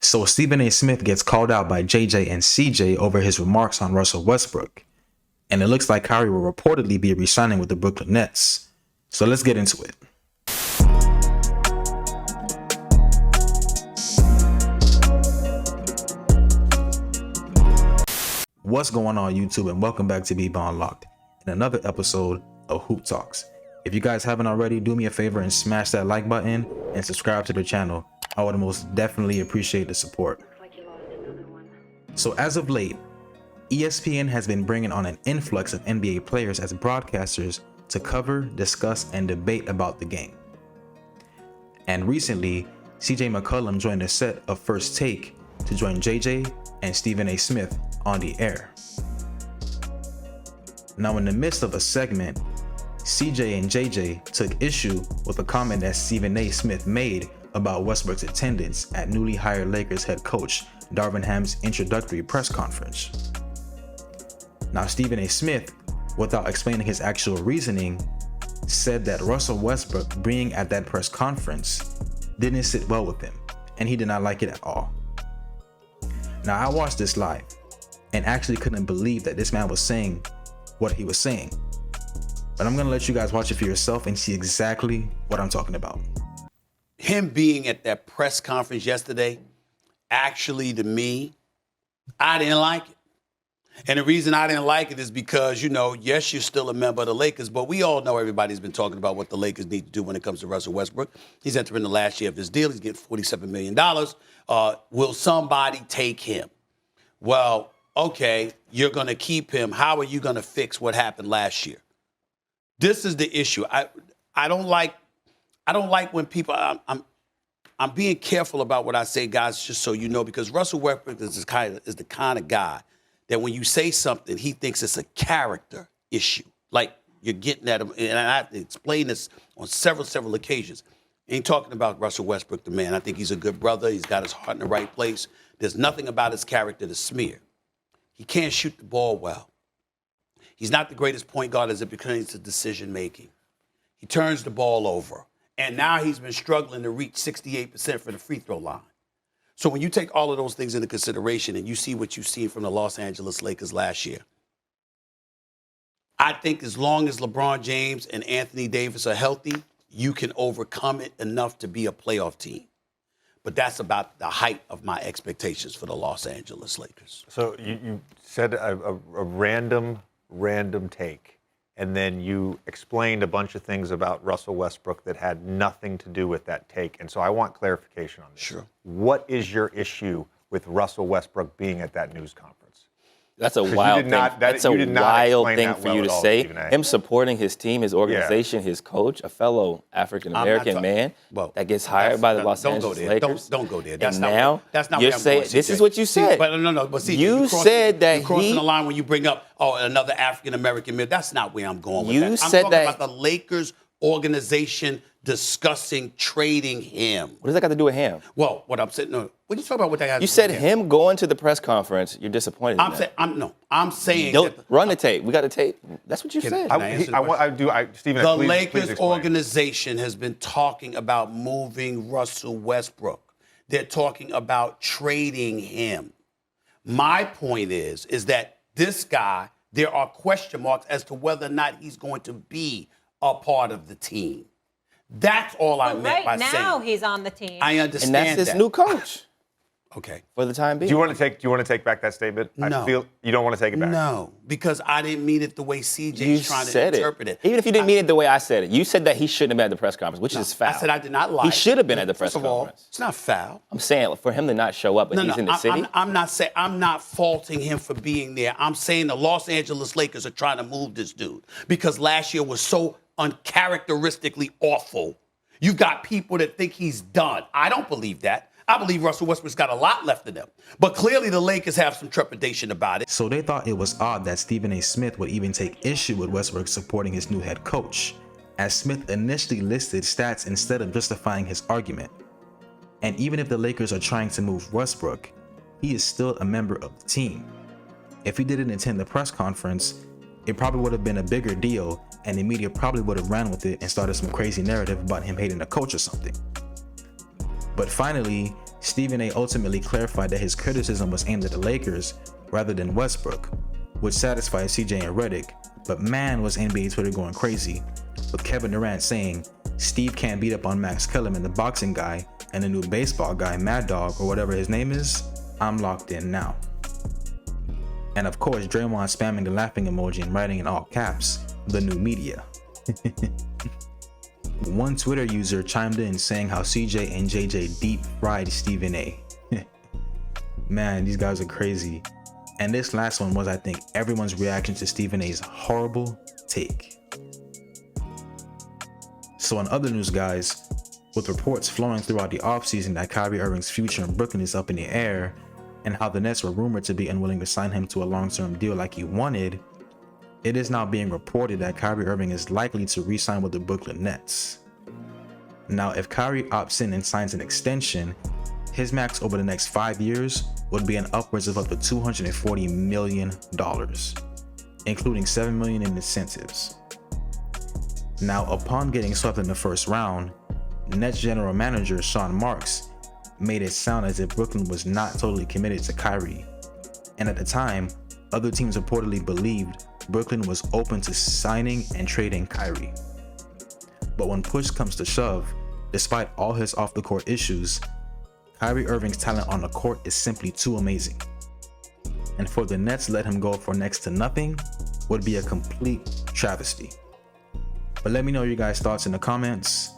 So Stephen A. Smith gets called out by JJ and CJ over his remarks on Russell Westbrook. And it looks like Kyrie will reportedly be re-signing with the Brooklyn Nets. So let's get into it. What's going on YouTube, and welcome back to bballunlocked in another episode of Hoop Talks. If you guys haven't already, do me a favor and smash that like button and subscribe to the channel. I would most definitely appreciate the support. So as of late, ESPN has been bringing on an influx of NBA players as broadcasters to cover, discuss, and debate about the game. And recently, CJ McCollum joined a set of First Take to join JJ and Stephen A. Smith on the air. Now, in the midst of a segment, CJ and JJ took issue with a comment that Stephen A. Smith made about Westbrook's attendance at newly hired Lakers head coach Darvin Ham's introductory press conference. Now, Stephen A. Smith, without explaining his actual reasoning, said that Russell Westbrook being at that press conference didn't sit well with him, and he did not like it at all. Now, I watched this live and actually couldn't believe that this man was saying what he was saying. But I'm gonna let you guys watch it for yourself and see exactly what I'm talking about. Him being at that press conference yesterday, actually, to me, I didn't like it. And the reason I didn't like it is because, yes, you're still a member of the Lakers, but we all know everybody's been talking about what the Lakers need to do when it comes to Russell Westbrook. He's entering the last year of this deal. He's getting $47 million. Will somebody take him? Well, okay, you're going to keep him. How are you going to fix what happened last year? This is the issue. I don't like when people, I'm being careful about what I say, guys, just so you know, because Russell Westbrook is the kind of guy that when you say something, he thinks it's a character issue. Like you're getting at him, and I have to explain this on several occasions. Ain't talking about Russell Westbrook, the man. I think he's a good brother. He's got his heart in the right place. There's nothing about his character to smear. He can't shoot the ball well. He's not the greatest point guard as it pertains to decision making. He turns the ball over. And now he's been struggling to reach 68% for the free throw line. So when you take all of those things into consideration and you see what you've seen from the Los Angeles Lakers last year, I think as long as LeBron James and Anthony Davis are healthy, you can overcome it enough to be a playoff team. But that's about the height of my expectations for the Los Angeles Lakers. So you said a random take, and then you explained a bunch of things about Russell Westbrook that had nothing to do with that take. And so I want clarification on this. Sure. What is your issue with Russell Westbrook being at that news conference? That's a wild thing. That's a wild thing for you to say. Him supporting his team, his organization, his coach, a fellow African-American man that gets hired by the Los Angeles Lakers. Don't go there. That's not you're saying, this is what you said. But see, you said that you're crossing the line when you bring up, another African-American man. That's not where I'm going with that. You said I'm talking about the Lakers organization discussing trading him. What does that got to do with him? Well, what I'm saying, no. What are you talking about? What that has? You said him going to the press conference. You're disappointed. I'm saying. Don't run the tape. We got the tape. That's what you said. Stephen. The Lakers organization has been talking about moving Russell Westbrook. They're talking about trading him. My point is that this guy, there are question marks as to whether or not he's going to be a part of the team. That's all I meant by saying. Right now he's on the team. I understand that. And that's his new coach. Okay. For the time being. Do you want to take back that statement? No. I feel you don't want to take it back. No, because I didn't mean it the way CJ's trying to interpret it. Even if you didn't mean it the way I said it. You said that he shouldn't have been at the press conference, which is foul. I said I did not lie. He should have been at the press conference. First of all, conference. it's not foul. I'm saying for him to not show up, but he's in the city. I'm not faulting him for being there. I'm saying the Los Angeles Lakers are trying to move this dude because last year was so uncharacteristically awful. You got people that think he's done. I don't believe that. I believe Russell Westbrook's got a lot left in him. But clearly the Lakers have some trepidation about it. So they thought it was odd that Stephen A. Smith would even take issue with Westbrook supporting his new head coach, as Smith initially listed stats instead of justifying his argument. And even if the Lakers are trying to move Westbrook, he is still a member of the team. If he didn't attend the press conference, it probably would have been a bigger deal, and the media probably would have ran with it and started some crazy narrative about him hating the coach or something. But finally, Stephen A ultimately clarified that his criticism was aimed at the Lakers rather than Westbrook, which satisfied CJ and Redick. But man, was NBA Twitter going crazy, with Kevin Durant saying Steve can't beat up on Max Kellerman, the boxing guy, and the new baseball guy, Mad Dog, or whatever his name is. I'm locked in now. And of course, Draymond spamming the laughing emoji and writing in all caps, the new media. One Twitter user chimed in saying how CJ and JJ deep fried Stephen A. Man, these guys are crazy. And this last one was, I think, everyone's reaction to Stephen A's horrible take. So in other news, guys, with reports flowing throughout the offseason that Kyrie Irving's future in Brooklyn is up in the air, and how the Nets were rumored to be unwilling to sign him to a long-term deal like he wanted, it is now being reported that Kyrie Irving is likely to re-sign with the Brooklyn Nets. Now, if Kyrie opts in and signs an extension, his max over the next 5 years would be an upwards of up to $240 million, including $7 million in incentives. Now, upon getting swept in the first round, Nets general manager Sean Marks made it sound as if Brooklyn was not totally committed to Kyrie. And at the time, other teams reportedly believed Brooklyn was open to signing and trading Kyrie. But when push comes to shove, despite all his off-the-court issues, Kyrie Irving's talent on the court is simply too amazing. And for the Nets to let him go for next to nothing would be a complete travesty. But let me know your guys' thoughts in the comments.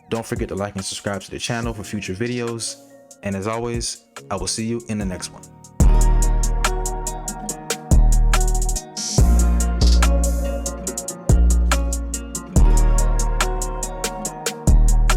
Don't forget to like and subscribe to the channel for future videos. And as always, I will see you in the next one.